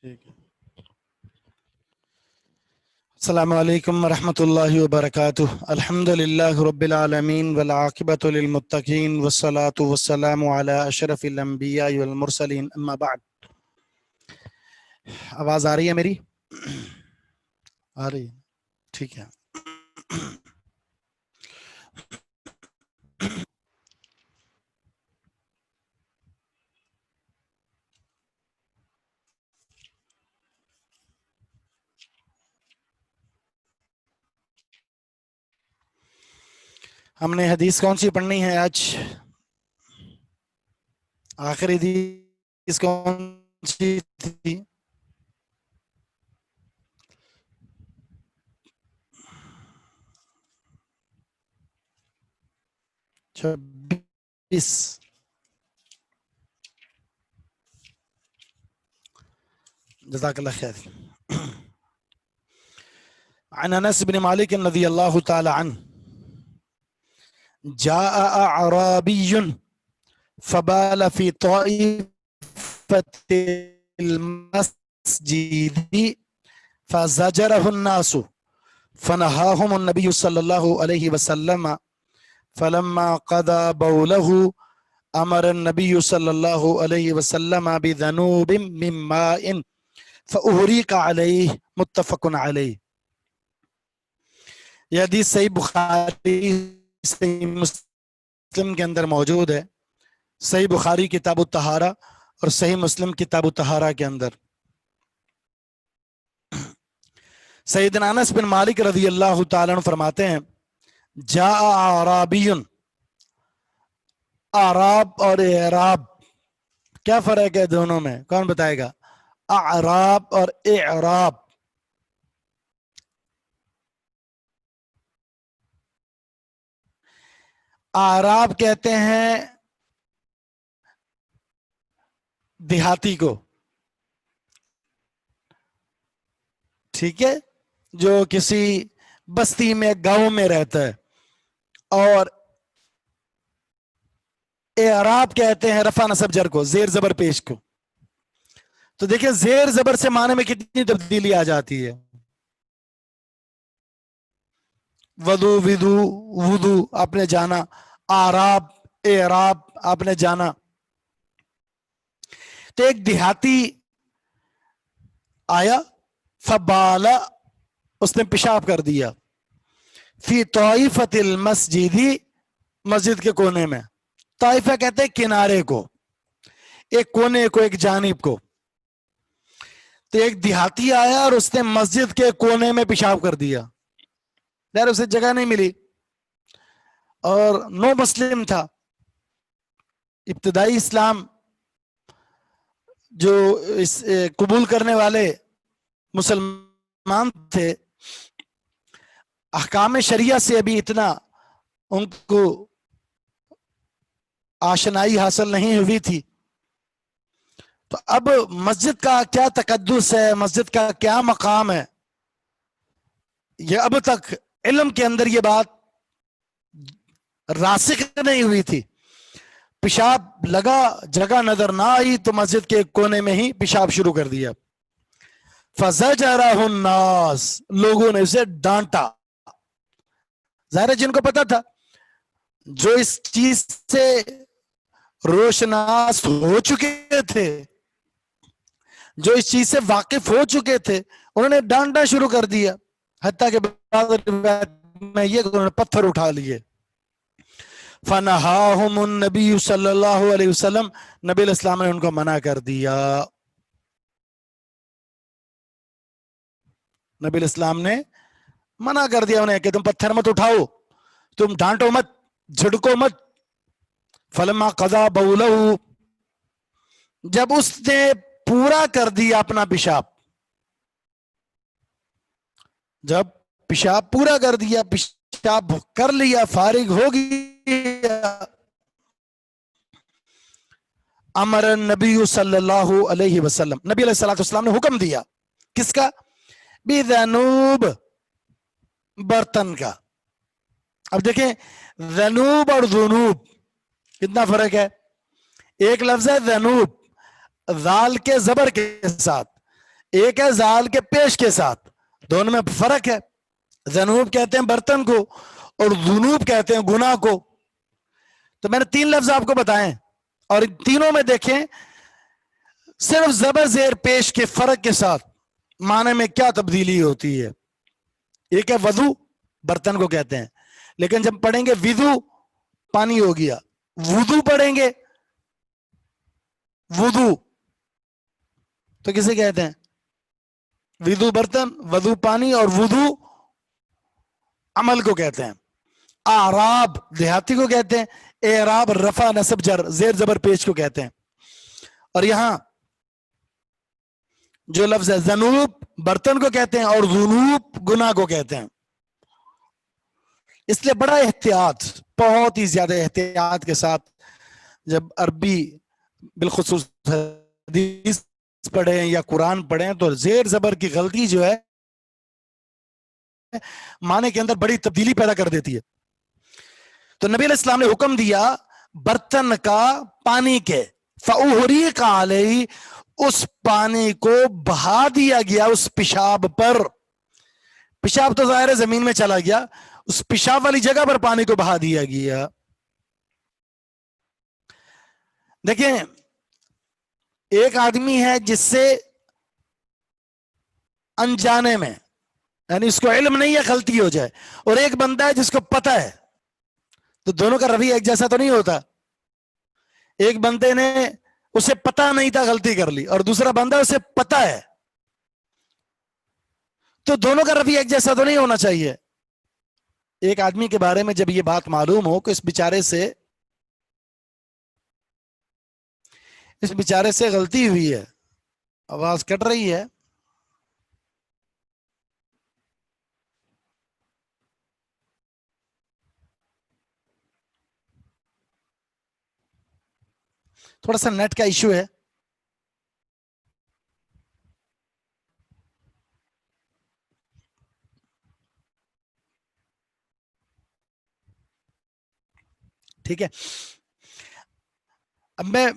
ٹھیک ہے. السلام علیکم ورحمۃ اللہ وبرکاتہ. الحمد للہ رب العالمین والعاقبۃ للمتقین والصلاة والسلام علی اشرف الانبیاء والمرسلین. اما بعد. آواز آ رہی ہے میری؟ آ رہی ہے؟ ٹھیک ہے. ہم نے حدیث کون سی پڑھنی ہے آج؟ آخری حدیث کون سی تھی؟ چھبیس. جزاک اللہ خیر. عن انس بن مالک رضی اللہ تعالی عنہ جاء اعرابی فبال في طائفة المسجد فزجره الناس فنهاهم النبي صلى الله عليه وسلم فلما قضى بوله أمر النبي صلى الله عليه وسلم بذنوب من ماء فأهريق عليه. متفق عليه. یہ حدیث صحیح بخاری صحیح مسلم کے اندر موجود ہے. صحیح بخاری کتاب الطہارہ اور صحیح مسلم کتاب الطہارہ کے اندر. سیدنا انس بن مالک رضی اللہ تعالیٰ عنہ فرماتے ہیں جاء اعرابی. اعراب اور اعراب کیا فرق ہے دونوں میں؟ کون بتائے گا؟ اعراب اور اعراب. اعراب کہتے ہیں دیہاتی کو، ٹھیک ہے، جو کسی بستی میں گاؤں میں رہتا ہے. اور اعراب کہتے ہیں رفع نصب جر کو، زیر زبر پیش کو. تو دیکھیں زیر زبر سے معنی میں کتنی تبدیلی آ جاتی ہے. وضو ودو وضو آپ نے جانا، اعراب اعراب آپ نے جانا. تو ایک دیہاتی آیا فبالا، اس نے پیشاب کر دیا، فی طائفۃ المسجد، مسجد کے کونے میں. طائفہ کہتے ہیں کنارے کو، ایک کونے کو، ایک جانب کو. تو ایک دیہاتی آیا اور اس نے مسجد کے کونے میں پیشاب کر دیا. یار اسے جگہ نہیں ملی اور نو مسلم تھا. ابتدائی اسلام جو اس قبول کرنے والے مسلمان تھے، احکام شریعہ سے ابھی اتنا ان کو آشنائی حاصل نہیں ہوئی تھی. تو اب مسجد کا کیا تقدس ہے، مسجد کا کیا مقام ہے، یہ اب تک علم کے اندر یہ بات راسخ نہیں ہوئی تھی. پیشاب لگا، جگہ نظر نہ آئی تو مسجد کے کونے میں ہی پیشاب شروع کر دیا. فزجرہ الناس، لوگوں نے اسے ڈانٹا. ظاہر ہے جن کو پتا تھا، جو اس چیز سے روشناس ہو چکے تھے، جو اس چیز سے واقف ہو چکے تھے، انہوں نے ڈانٹنا شروع کر دیا. حتیٰ کہ بعض روایت میں یہ کہ انہوں نے پتھر اٹھا لیے. فنہاہم النبی صلی اللہ علیہ وسلم، نبی علیہ السلام نے ان کو منع کر دیا. نبی علیہ السلام نے منع کر دیا انہیں کہ تم پتھر مت اٹھاؤ، تم ڈانٹو مت، جھڑکو مت. فلما قضا بولہ، جب اس نے پورا کر دیا اپنا پیشاب، جب پیشاب پورا کر دیا، پیشاب کر لیا، فارغ ہو گیا، امر النبی صلی اللہ علیہ وسلم، نبی علیہ السلام نے حکم دیا. کس کا؟ بذنوب، برتن کا. اب دیکھیں ذنوب اور ذنوب کتنا فرق ہے. ایک لفظ ہے ذنوب ذال کے زبر کے ساتھ، ایک ہے زال کے پیش کے ساتھ، دونوں میں فرق ہے. ذنوب کہتے ہیں برتن کو اور ذنوب کہتے ہیں گناہ کو. تو میں نے 3 لفظ آپ کو بتائے اور ان تینوں میں دیکھیں صرف زبر زیر پیش کے فرق کے ساتھ معنی میں کیا تبدیلی ہوتی ہے. ایک ہے وضو، برتن کو کہتے ہیں، لیکن جب پڑھیں گے وضو پانی ہو گیا، وضو پڑھیں گے وضو تو کسے کہتے ہیں؟ وضو برتن، وضو پانی، اور وضو عمل کو کہتے ہیں. اعراب دیہاتی کو کہتے ہیں، اعراب رفع نصب جر زیر زبر پیش کو کہتے ہیں. اور یہاں جو لفظ ہے ذنوب برتن کو کہتے ہیں اور ذنوب گناہ کو کہتے ہیں. اس لیے بڑا احتیاط، بہت ہی زیادہ احتیاط کے ساتھ جب عربی بالخصوص حدیث پڑھیں یا قرآن پڑھیں تو زیر زبر کی غلطی جو ہے معنی کے اندر بڑی تبدیلی پیدا کر دیتی ہے. تو نبی علیہ السلام نے حکم دیا برتن کا پانی کے، فَأُحْرِقَ عَلَيْهِ، اس پانی کو بہا دیا گیا اس پیشاب پر. پیشاب تو ظاہر ہے زمین میں چلا گیا، اس پیشاب والی جگہ پر پانی کو بہا دیا گیا. دیکھیں ایک آدمی ہے جس سے انجانے میں، یعنی اس کو علم نہیں ہے غلطی ہو جائے، اور ایک بندہ ہے جس کو پتہ ہے، تو دونوں کا رویہ ایک جیسا تو نہیں ہوتا. ایک بندے نے اسے پتہ نہیں تھا غلطی کر لی، اور دوسرا بندہ اسے پتہ ہے، تو دونوں کا رویہ ایک جیسا تو نہیں ہونا چاہیے. ایک آدمی کے بارے میں جب یہ بات معلوم ہو کہ اس بیچارے سے غلطی ہوئی ہے. آواز کٹ رہی ہے. تھوڑا سا نیٹ کا ایشو ہے. ٹھیک ہے، اب میں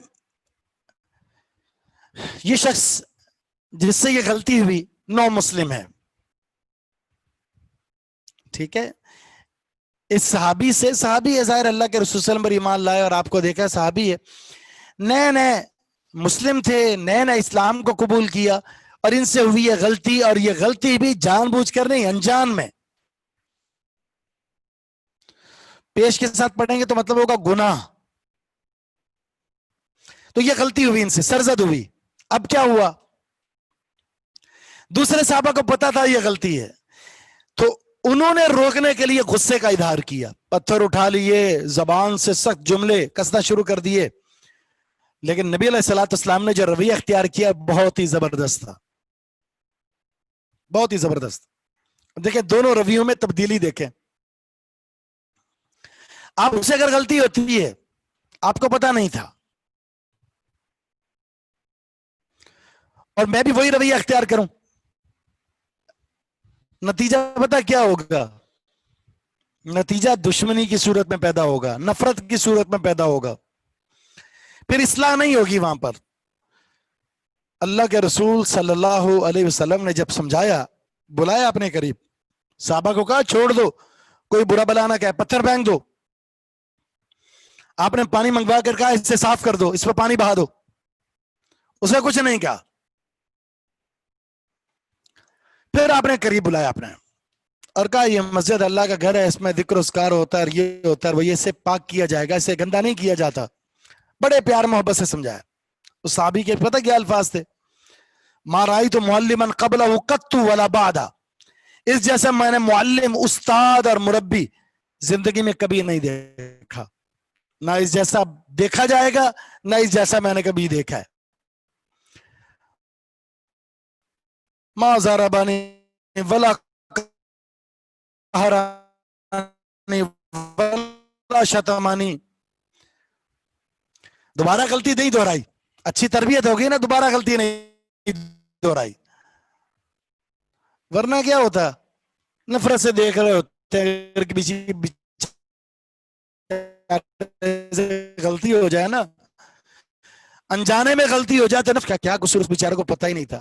یہ شخص جس سے یہ غلطی ہوئی نو مسلم ہے، ٹھیک ہے. اس صحابی سے، صحابی ہے ظاہر، اللہ کے رسول صلی اللہ علیہ وسلم پر ایمان لائے اور آپ کو دیکھا صحابی ہے، نئے نئے مسلم تھے، نئے نئے اسلام کو قبول کیا، اور ان سے ہوئی یہ غلطی، اور یہ غلطی بھی جان بوجھ کر نہیں، انجان میں. پیش کے ساتھ پڑھیں گے تو مطلب ہوگا گناہ. تو یہ غلطی ہوئی ان سے، سرزد ہوئی. اب کیا ہوا؟ دوسرے صحابہ کو پتا تھا یہ غلطی ہے، تو انہوں نے روکنے کے لیے غصے کا اظہار کیا، پتھر اٹھا لیے، زبان سے سخت جملے کسنا شروع کر دیے. لیکن نبی علیہ الصلوۃ والسلام نے جو رویہ اختیار کیا بہت ہی زبردست تھا، بہت ہی زبردست. دیکھیں دونوں رویوں میں تبدیلی دیکھیں. آپ سے اگر غلطی ہوتی ہے، آپ کو پتا نہیں تھا، اور میں بھی وہی رویہ اختیار کروں، نتیجہ پتا کیا ہوگا؟ نتیجہ دشمنی کی صورت میں پیدا ہوگا، نفرت کی صورت میں پیدا ہوگا، پھر اصلاح نہیں ہوگی وہاں پر. اللہ کے رسول صلی اللہ علیہ وسلم نے جب سمجھایا، بلایا اپنے قریب، صحابہ کو کہا چھوڑ دو، کوئی برا بلا نہ کہے، پتھر پھینک دو. آپ نے پانی منگوا کر کہا اس سے صاف کر دو، اس پہ پانی بہا دو، اس نے کچھ نہیں کہا. پھر آپ نے قریب بلایا اپنے اور کہا یہ مسجد اللہ کا گھر ہے، اس میں ذکر اذکار ہوتا ہے، یہ ہوتا ہے، وہ اسے پاک کیا جائے گا، اسے گندا نہیں کیا جاتا. بڑے پیار محبت سے سمجھایا. اس صحابی کے پتہ کیا الفاظ تھے؟ ما رأیت معلما قبلہ قط ولا بعدہ، اس جیسا میں نے معلم، استاد اور مربی زندگی میں کبھی نہیں دیکھا، نہ اس جیسا دیکھا جائے گا، نہ اس جیسا میں نے کبھی دیکھا ہے. ما ضربنی ولا قہرنی ولا شتمنی. دوبارہ غلطی نہیں دہرائی، اچھی تربیت ہوگی نا، دوبارہ غلطی نہیں دہرائی. ورنہ کیا ہوتا؟ نفرت سے دیکھ رہے ہوتے غلطی ہو جائے نا، انجانے میں غلطی ہو جائے تو کیا قصور، اس بیچارے کو پتہ ہی نہیں تھا.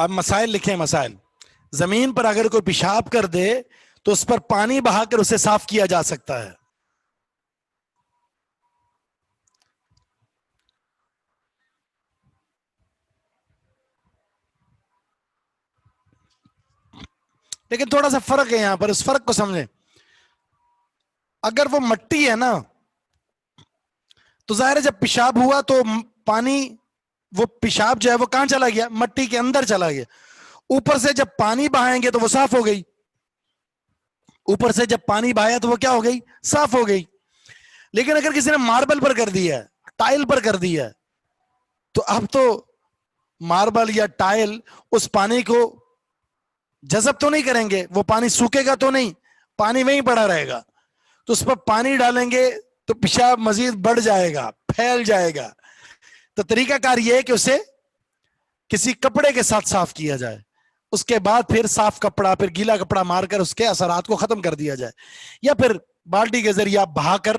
آپ مسائل لکھیں، مسائل. زمین پر اگر کوئی پیشاب کر دے تو اس پر پانی بہا کر اسے صاف کیا جا سکتا ہے. لیکن تھوڑا سا فرق ہے یہاں پر، اس فرق کو سمجھیں. اگر وہ مٹی ہے نا تو ظاہر ہے جب پیشاب ہوا تو پانی، وہ پیشاب جو ہے وہ کہاں چلا گیا؟ مٹی کے اندر چلا گیا. اوپر سے جب پانی بہائیں گے تو وہ صاف ہو گئی. اوپر سے جب پانی بہایا تو وہ کیا ہو گئی؟ صاف ہو گئی. لیکن اگر کسی نے ماربل پر کر دیا ہے، ٹائل پر کر دیا ہے، تو اب تو ماربل یا ٹائل اس پانی کو جذب تو نہیں کریں گے، وہ پانی سوکھے گا تو نہیں، پانی وہیں پڑا رہے گا. تو اس پر پانی ڈالیں گے تو پیشاب مزید بڑھ جائے گا، پھیل جائے گا. تو طریقہ کار یہ ہے کہ اسے کسی کپڑے کے ساتھ صاف کیا جائے، اس کے بعد پھر صاف کپڑا، پھر گیلا کپڑا مار کر اس کے اثرات کو ختم کر دیا جائے، یا پھر بالٹی کے ذریعے آپ بہا کر،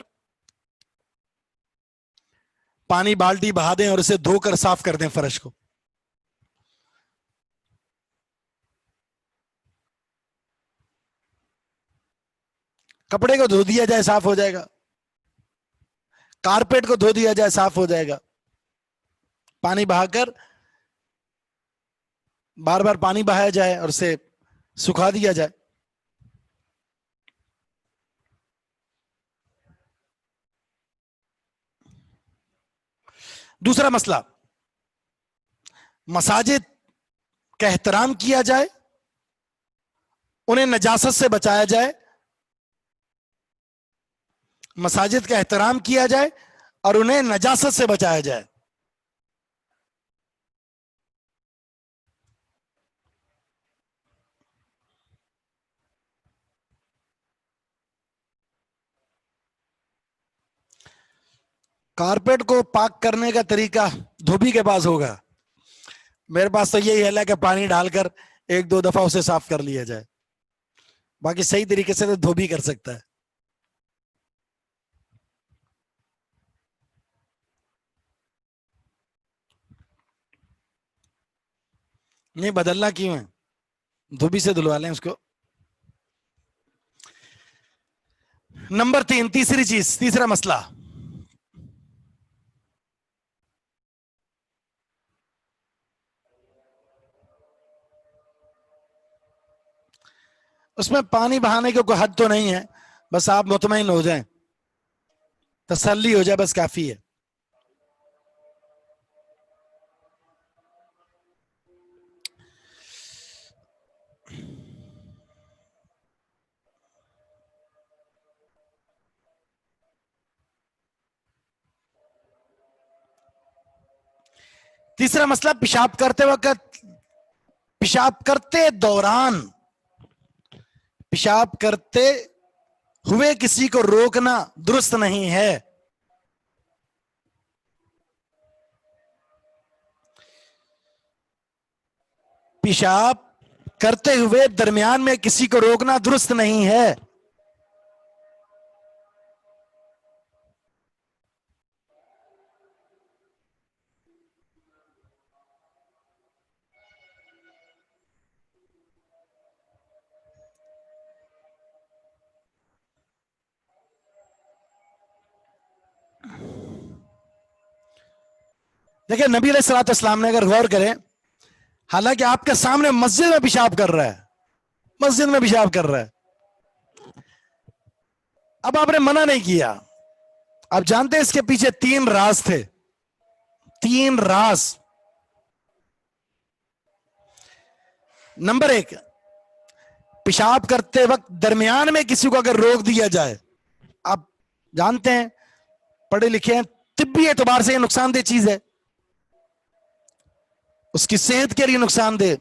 پانی بالٹی بہا دیں اور اسے دھو کر صاف کر دیں فرش کو. کپڑے کو دھو دیا جائے صاف ہو جائے گا، کارپیٹ کو دھو دیا جائے صاف ہو جائے گا. پانی بہا کر بار بار پانی بہایا جائے اور اسے سکھا دیا جائے. دوسرا مسئلہ، مساجد کا احترام کیا جائے، انہیں نجاست سے بچایا جائے. مساجد کا احترام کیا جائے اور انہیں نجاست سے بچایا جائے. کارپیٹ کو پاک کرنے کا طریقہ دھوبی کے پاس ہوگا، میرے پاس تو یہی حل ہے کہ پانی ڈال کر ایک دو دفعہ اسے صاف کر لیا جائے. باقی صحیح طریقے سے تو دھوبی کر سکتا ہے. نہیں بدلنا کیوں ہے؟ دھوبی سے دھلوا لیں اس کو. نمبر 3، تیسری چیز، تیسرا مسئلہ، اس میں پانی بہانے کی کوئی حد تو نہیں ہے، بس آپ مطمئن ہو جائیں، تسلی ہو جائے، بس کافی ہے. تیسرا مسئلہ، پیشاب کرتے وقت، پیشاب کرتے دوران، پیشاب کرتے ہوئے کسی کو روکنا درست نہیں ہے. پیشاب کرتے ہوئے درمیان میں کسی کو روکنا درست نہیں ہے. دیکھیں نبی علیہ الصلوۃ والسلام نے، اگر غور کریں، حالانکہ آپ کے سامنے مسجد میں پیشاب کر رہا ہے، مسجد میں پیشاب کر رہا ہے، اب آپ نے منع نہیں کیا. آپ جانتے ہیں اس کے پیچھے 3 راز تھے، 3 راز. نمبر 1، پیشاب کرتے وقت درمیان میں کسی کو اگر روک دیا جائے، آپ جانتے ہیں، پڑھے لکھے ہیں، طبی اعتبار سے یہ نقصان دہ چیز ہے، اس کی صحت کے لیے نقصان دہ.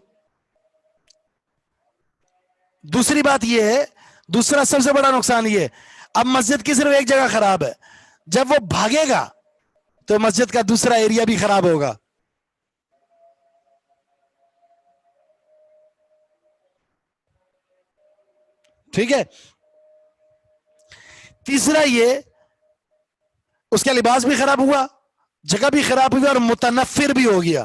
دوسری بات یہ ہے، دوسرا سب سے بڑا نقصان یہ ہے، اب مسجد کی صرف ایک جگہ خراب ہے، جب وہ بھاگے گا تو مسجد کا دوسرا ایریا بھی خراب ہوگا. ٹھیک ہے. تیسرا یہ، اس کا لباس بھی خراب ہوا، جگہ بھی خراب ہوئی اور متنفر بھی ہو گیا.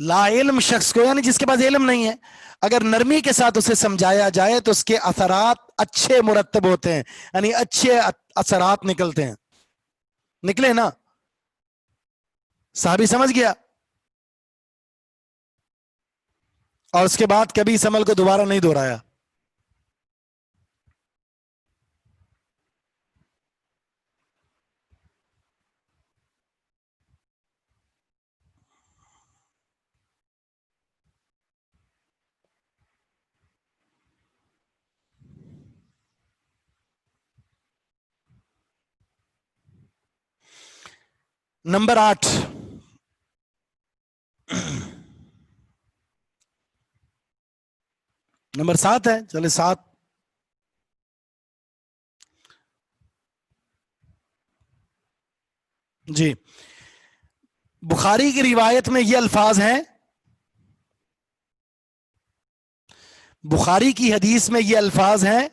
لا علم شخص کو یعنی جس کے پاس علم نہیں ہے، اگر نرمی کے ساتھ اسے سمجھایا جائے تو اس کے اثرات اچھے مرتب ہوتے ہیں، یعنی اچھے اثرات نکلتے ہیں. نکلے نا؟ صحابی سمجھ گیا اور اس کے بعد کبھی اس عمل کو دوبارہ نہیں دہرایا. نمبر 8، نمبر 7 ہے، چلے 7. جی، بخاری کی روایت میں یہ الفاظ ہیں، بخاری کی حدیث میں یہ الفاظ ہیں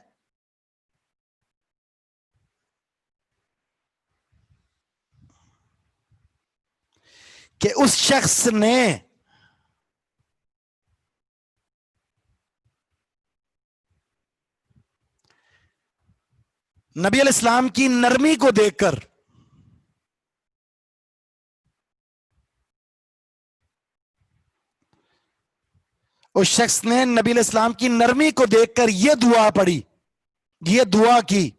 کہ اس شخص نے نبی علیہ السلام کی نرمی کو دیکھ کر اس شخص نے نبی علیہ السلام کی نرمی کو دیکھ کر یہ دعا پڑھی، یہ دعا کی،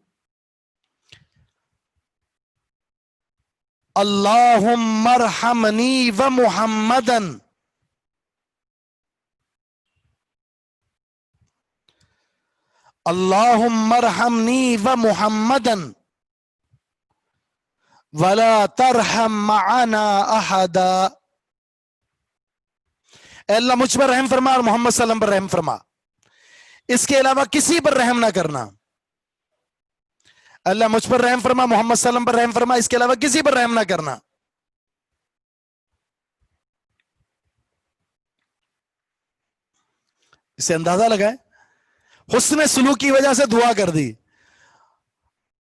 اللہم ارحمنی و محمدن اللہم ارحمنی و محمدن ولا ترحم معنا احدا. اے اللہ مجھ پر رحم فرما اور محمد صلی اللہ علیہ وسلم پر رحم فرما، اس کے علاوہ کسی پر رحم نہ کرنا. اللہ مجھ پر رحم فرما، محمد صلی اللہ علیہ وسلم پر رحم فرما، اس کے علاوہ کسی پر رحم نہ کرنا. اسے اندازہ لگائیں، حسن سلوک کی وجہ سے دعا کر دی،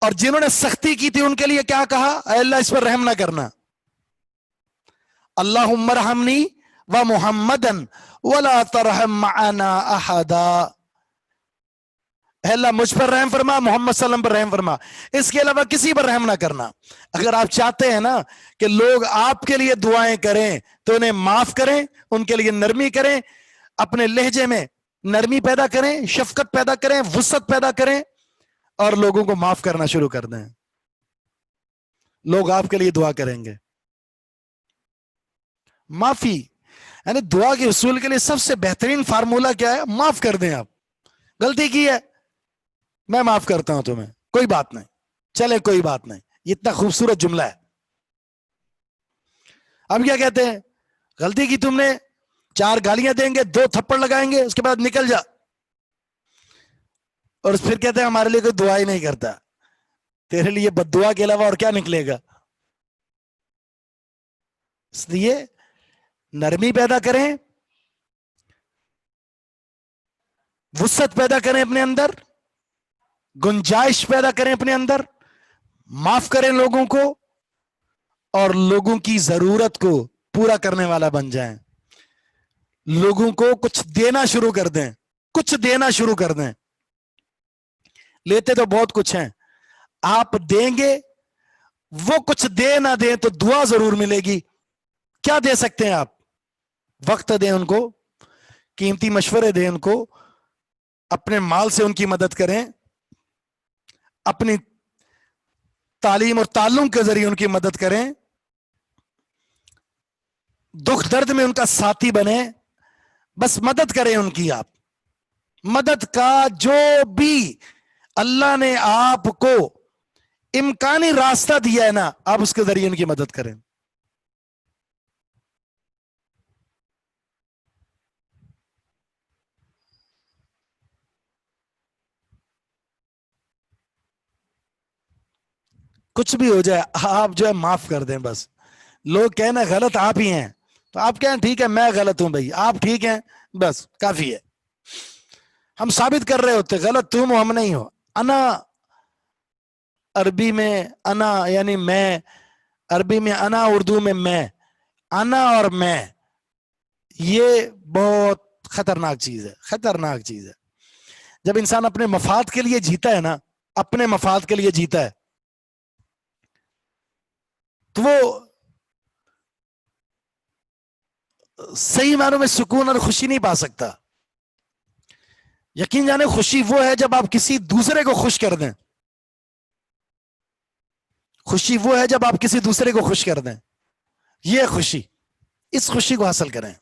اور جنہوں نے سختی کی تھی ان کے لیے کیا کہا؟ اے اللہ اس پر رحم نہ کرنا. اللہم ارحمنی و محمدن ولا ترحم معنا احدا. اے اللہ مجھ پر رحم فرما، محمد صلی اللہ علیہ وسلم پر رحم فرما، اس کے علاوہ کسی پر رحم نہ کرنا. اگر آپ چاہتے ہیں نا کہ لوگ آپ کے لیے دعائیں کریں تو انہیں معاف کریں، ان کے لیے نرمی کریں، اپنے لہجے میں نرمی پیدا کریں، شفقت پیدا کریں، وسعت پیدا کریں، اور لوگوں کو معاف کرنا شروع کر دیں. لوگ آپ کے لیے دعا کریں گے. معافی یعنی دعا کے حصول کے لیے سب سے بہترین فارمولہ کیا ہے؟ معاف کر دیں. آپ غلطی کی ہے، میں معاف کرتا ہوں تمہیں، کوئی بات نہیں، چلے کوئی بات نہیں. یہ اتنا خوبصورت جملہ ہے. اب کیا کہتے ہیں؟ غلطی کی تم نے، 4 گالیاں دیں گے، 2 تھپڑ لگائیں گے، اس کے بعد نکل جا. اور پھر کہتے ہیں ہمارے لیے کوئی دعا ہی نہیں کرتا. تیرے لیے بد دعا کے علاوہ اور کیا نکلے گا؟ اس لیے نرمی پیدا کریں، وسعت پیدا کریں اپنے اندر، گنجائش پیدا کریں اپنے اندر، معاف کریں لوگوں کو، اور لوگوں کی ضرورت کو پورا کرنے والا بن جائیں. لوگوں کو کچھ دینا شروع کر دیں، کچھ دینا شروع کر دیں. لیتے تو بہت کچھ ہیں، آپ دیں گے، وہ کچھ دے نہ دیں تو دعا ضرور ملے گی. کیا دے سکتے ہیں آپ؟ وقت دیں ان کو، قیمتی مشورے دیں ان کو، اپنے مال سے ان کی مدد کریں، اپنی تعلیم اور تعلم کے ذریعے ان کی مدد کریں، دکھ درد میں ان کا ساتھی بنے، بس مدد کریں ان کی. آپ مدد کا جو بھی اللہ نے آپ کو امکانی راستہ دیا ہے نا، آپ اس کے ذریعے ان کی مدد کریں. کچھ بھی ہو جائے آپ جو ہے معاف کر دیں. بس لوگ کہنا غلط آپ ہی ہیں تو آپ کہیں ٹھیک ہے میں غلط ہوں بھائی، آپ ٹھیک ہیں، بس کافی ہے. ہم ثابت کر رہے ہوتے غلط تم ہو، ہم نہیں ہو. انا عربی میں انا یعنی میں، عربی میں انا، اردو میں میں. انا اور میں یہ بہت خطرناک چیز ہے، خطرناک چیز ہے. جب انسان اپنے مفاد کے لیے جیتا ہے نا، اپنے مفاد کے لیے جیتا ہے، تو وہ صحیح معنوں میں سکون اور خوشی نہیں پا سکتا. یقین جانے خوشی وہ ہے جب آپ کسی دوسرے کو خوش کر دیں. خوشی وہ ہے جب آپ کسی دوسرے کو خوش کر دیں. یہ خوشی، اس خوشی کو حاصل کریں.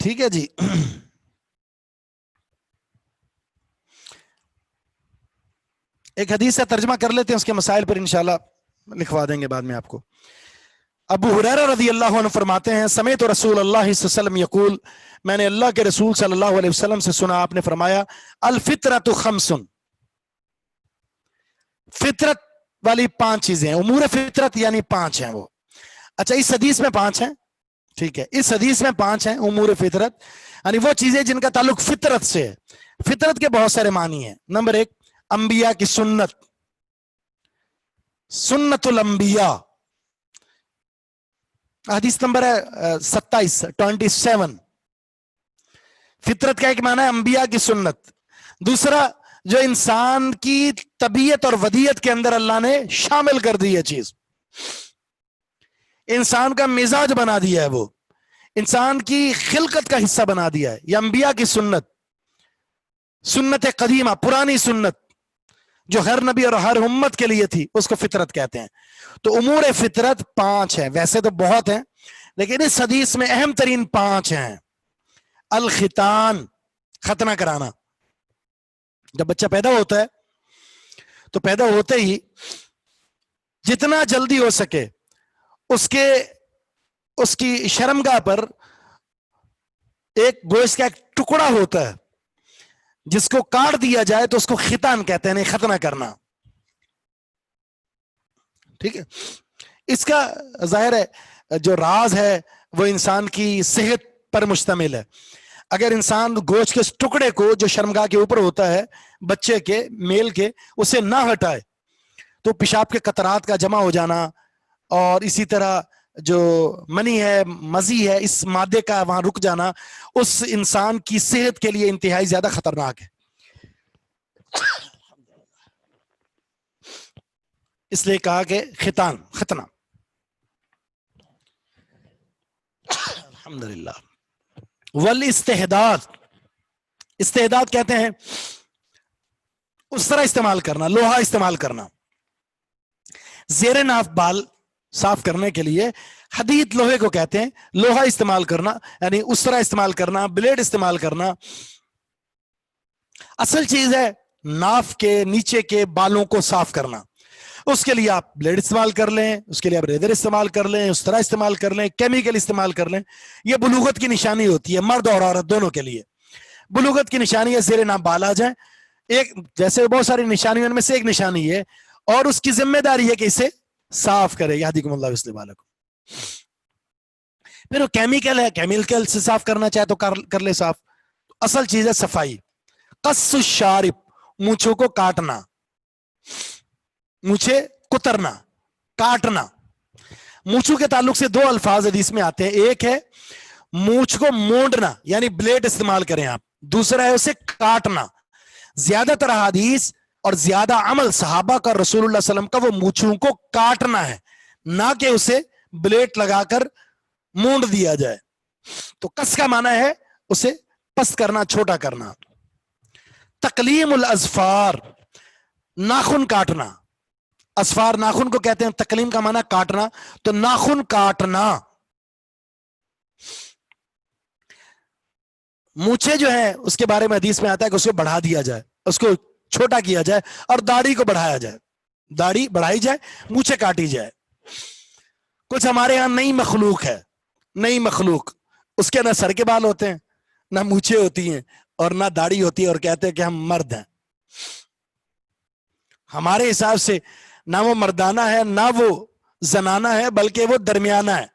ٹھیک ہے جی. ایک حدیث سے ترجمہ کر لیتے ہیں، اس کے مسائل پر انشاءاللہ لکھوا دیں گے بعد میں آپ کو. ابو ہریرہ رضی اللہ عنہ فرماتے ہیں سمعت رسول اللہ صلی اللہ علیہ وسلم یقول، میں نے اللہ کے رسول صلی اللہ علیہ وسلم سے سنا، آپ نے فرمایا الفطرۃ خمس، فطرت والی 5 چیزیں ہیں. امور فطرت یعنی 5 ہیں وہ. اچھا اس حدیث میں 5 ہیں، ٹھیک ہے، اس حدیث میں 5 ہیں امور فطرت، یعنی وہ چیزیں جن کا تعلق فطرت سے ہے. فطرت کے بہت سارے معنی ہیں. نمبر 1 انبیاء کی سنت، سنت الانبیاء. حدیث نمبر ہے 27. فطرت کا ایک معنی ہے انبیاء کی سنت. دوسرا جو انسان کی طبیعت اور ودیت کے اندر اللہ نے شامل کر دی ہے چیز، انسان کا مزاج بنا دیا ہے، وہ انسان کی خلقت کا حصہ بنا دیا ہے. یہ انبیاء کی سنت، سنت قدیمہ، پرانی سنت جو ہر نبی اور ہر امت کے لیے تھی، اس کو فطرت کہتے ہیں. تو امور فطرت 5 ہیں، ویسے تو بہت ہیں لیکن اس حدیث میں اہم ترین 5 ہیں. الختان، ختنہ کرانا. جب بچہ پیدا ہوتا ہے تو پیدا ہوتے ہی جتنا جلدی ہو سکے اس کی شرمگاہ پر ایک گوشت کا ایک ٹکڑا ہوتا ہے، جس کو کاٹ دیا جائے تو اس کو ختان کہتے ہیں، ختنہ کرنا. ٹھیک ہے. اس کا ظاہر ہے جو راز ہے وہ انسان کی صحت پر مشتمل ہے. اگر انسان گوشت کے اس ٹکڑے کو جو شرمگاہ کے اوپر ہوتا ہے بچے کے، میل کے، اسے نہ ہٹائے تو پیشاب کے قطرات کا جمع ہو جانا اور اسی طرح جو منی ہے، مزی ہے، اس مادے کا وہاں رک جانا اس انسان کی صحت کے لیے انتہائی زیادہ خطرناک ہے. اس لیے کہا کہ ختان، ختنہ. الحمدللہ. والاستحداد، استحداد کہتے ہیں اس طرح استعمال کرنا، لوہا استعمال کرنا زیر ناف بال صاف کرنے کے لیے. حدید لوہے کو کہتے ہیں، لوہا استعمال کرنا یعنی اس طرح استعمال کرنا، بلیڈ استعمال کرنا. اصل چیز ہے ناف کے نیچے کے بالوں کو صاف کرنا. اس کے لیے آپ بلیڈ استعمال کر لیں، اس کے لیے آپ ریزر استعمال کر لیں، اس طرح استعمال کر لیں، کیمیکل استعمال کر لیں. یہ بلوغت کی نشانی ہوتی ہے مرد اور عورت دونوں کے لیے. بلوغت کی نشانی ہے زیر ناف بال آ جائیں. ایک جیسے بہت ساری نشانیوں میں سے ایک نشانی ہے اور اس کی ذمہ داری ہے کہ اسے صاف کرے. یہدیکم اللہ ویصلح بالکم. پھر وہ کیمیکل ہے، کیمیکل سے صاف کرنا چاہے تو کر لے صاف. اصل چیز ہے صفائی. قص الشارب، مونچھوں کو کاٹنا، مونچھے کترنا، کاٹنا. مونچھوں کے تعلق سے 2 الفاظ حدیث میں آتے ہیں. ایک ہے مونچھ کو مونڈنا یعنی بلیڈ استعمال کریں آپ، دوسرا ہے اسے کاٹنا. زیادہ تر حدیث اور زیادہ عمل صحابہ کا رسول اللہ صلی اللہ علیہ وسلم کا وہ مونچھوں کو کاٹنا ہے، نہ کہ اسے بلیڈ لگا کر مونڈ دیا جائے. تو کس کا معنی ہے اسے پست کرنا، چھوٹا کرنا. تقلیم الاظفار، ناخن کاٹنا. اظفار ناخن کو کہتے ہیں، تقلیم کا معنی کاٹنا، تو ناخن کاٹنا. مونچھے جو ہیں اس کے بارے میں حدیث میں آتا ہے کہ اس کو بڑھا دیا جائے، اس کو چھوٹا کیا جائے اور داڑھی کو بڑھایا جائے. داڑھی بڑھائی جائے، مونچھے کاٹی جائے. کچھ ہمارے ہاں نئی مخلوق ہے، نئی مخلوق، اس کے نہ سر کے بال ہوتے ہیں، نہ مونچھے ہوتی ہیں اور نہ داڑھی ہوتی ہے، اور کہتے ہیں کہ ہم مرد ہیں. ہمارے حساب سے نہ وہ مردانہ ہے نہ وہ زنانہ ہے، بلکہ وہ درمیانہ ہے.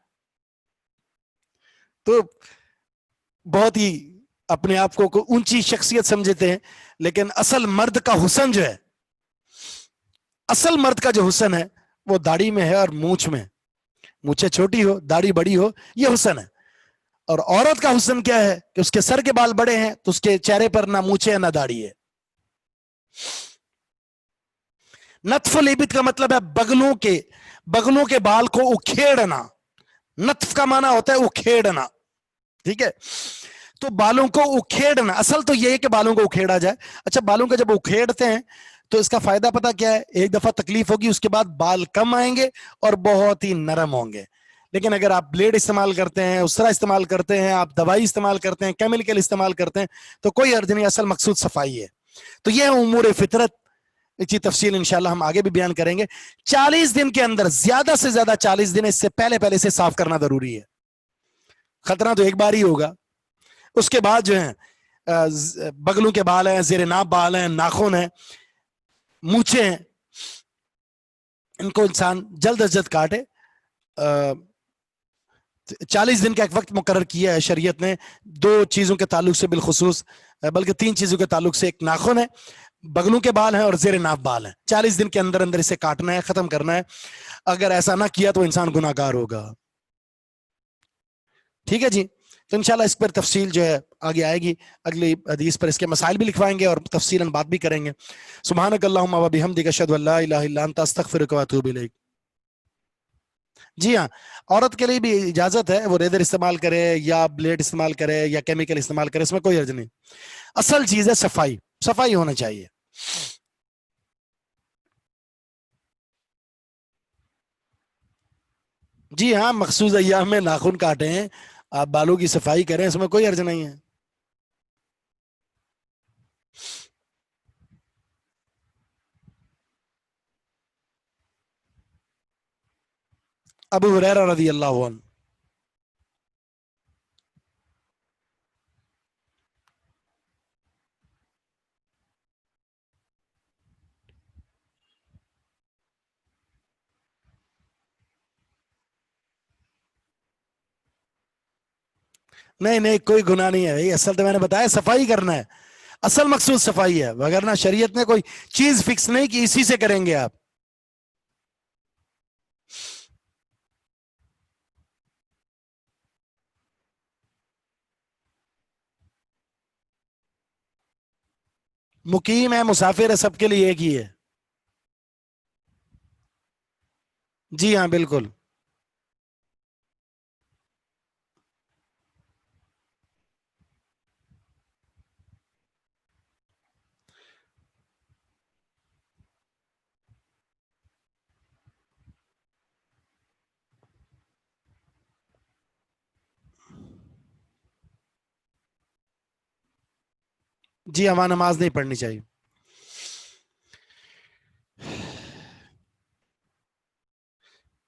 تو بہت ہی اپنے آپ کو اونچی شخصیت سمجھتے ہیں، لیکن اصل مرد کا حسن جو ہے اصل مرد کا جو حسن ہے وہ داڑھی میں ہے اور مونچھ میں. مونچھیں چھوٹی ہو داڑھی بڑی ہو یہ حسن ہے. اور عورت کا حسن کیا ہے کہ اس کے سر کے بال بڑے ہیں تو اس کے چہرے پر نہ مونچھیں ہے نہ داڑھی ہے. نتف الابط کا مطلب ہے بغلوں کے بال کو اکھیڑنا. نتف کا معنی ہوتا ہے اکھیڑنا. ٹھیک ہے, تو بالوں کو اکھیڑنا, اصل تو یہ ہے کہ بالوں کو اکھیڑا جائے. اچھا, بالوں کو جب اکھیڑتے ہیں تو اس کا فائدہ پتا کیا ہے؟ ایک دفعہ تکلیف ہوگی, اس کے بعد بال کم آئیں گے اور بہت ہی نرم ہوں گے. لیکن اگر آپ بلیڈ استعمال کرتے ہیں, اسرا استعمال کرتے ہیں, آپ دوائی استعمال کرتے ہیں, کیمیکل استعمال کرتے ہیں, تو کوئی حرج نہیں, اصل مقصود صفائی ہے. تو یہ امور فطرت کی تفصیل انشاءاللہ ہم آگے بھی بیان کریں گے. 40 دن کے اندر, زیادہ سے زیادہ 40 دن, اس سے پہلے سے صاف کرنا ضروری ہے. خطرہ تو ایک بار ہی ہوگا. اس کے بعد جو ہے بغلوں کے بال ہیں, زیر ناف بال ہیں, ناخن ہیں, مونچھیں ہیں, ان کو انسان جلد از جلد کاٹے. 40 دن کا ایک وقت مقرر کیا ہے شریعت نے 2 چیزوں کے تعلق سے بالخصوص, بلکہ 3 چیزوں کے تعلق سے. ایک ناخن ہے, بغلوں کے بال ہیں اور زیر ناف بال ہیں. 40 دن کے اندر اندر اسے کاٹنا ہے, ختم کرنا ہے. اگر ایسا نہ کیا تو انسان گناہ گار ہوگا. ٹھیک ہے جی. تو انشاءاللہ اس پر تفصیل جو ہے آگے آئے گی. اگلی حدیث پر اس کے مسائل بھی لکھوائیں گے اور تفصیلاً بات بھی کریں گے. سبحانک اللہم و بحمدک اشہد ان لا الہ الا انت استغفرک و اتوب الیک. جی ہاں, عورت کے لیے بھی اجازت ہے, وہ ریزر استعمال کرے یا بلیڈ استعمال کرے یا کیمیکل استعمال کرے, اس میں کوئی حرج نہیں. اصل چیز ہے صفائی, صفائی ہونا چاہیے. جی ہاں, مخصوص ایام میں ناخن کاٹیں, آپ بالوں کی صفائی کریں, اس میں کوئی حرج نہیں ہے. ابو ہریرہ رضی اللہ عنہ. نہیں نہیں, کوئی گناہ نہیں ہے بھائی. اصل تو میں نے بتایا صفائی کرنا ہے, اصل مقصود صفائی ہے, وگرنہ شریعت نے کوئی چیز فکس نہیں کہ اسی سے کریں گے آپ. مقیم ہے, مسافر ہے, سب کے لیے ایک ہی ہے. جی ہاں بالکل. جی, ہمارا نماز نہیں پڑھنی چاہیے.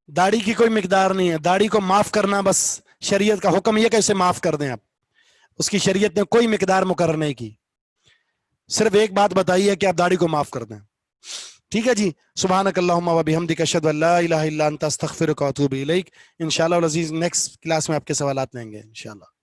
داڑھی کی کوئی مقدار نہیں ہے, داڑھی کو معاف کرنا بس شریعت کا حکم یہ کہ اسے معاف کر دیں آپ. اس کی شریعت نے کوئی مقدار مقرر نہیں کی, صرف ایک بات بتائی ہے کہ آپ داڑھی کو معاف کر دیں. ٹھیک ہے جی. سبحانک اللہم و بحمدک اشہد ان لا الہ الا انت استغفرک و اتوب الیک. انشاءاللہ العزیز نیکسٹ کلاس میں آپ کے سوالات لیں گے انشاءاللہ.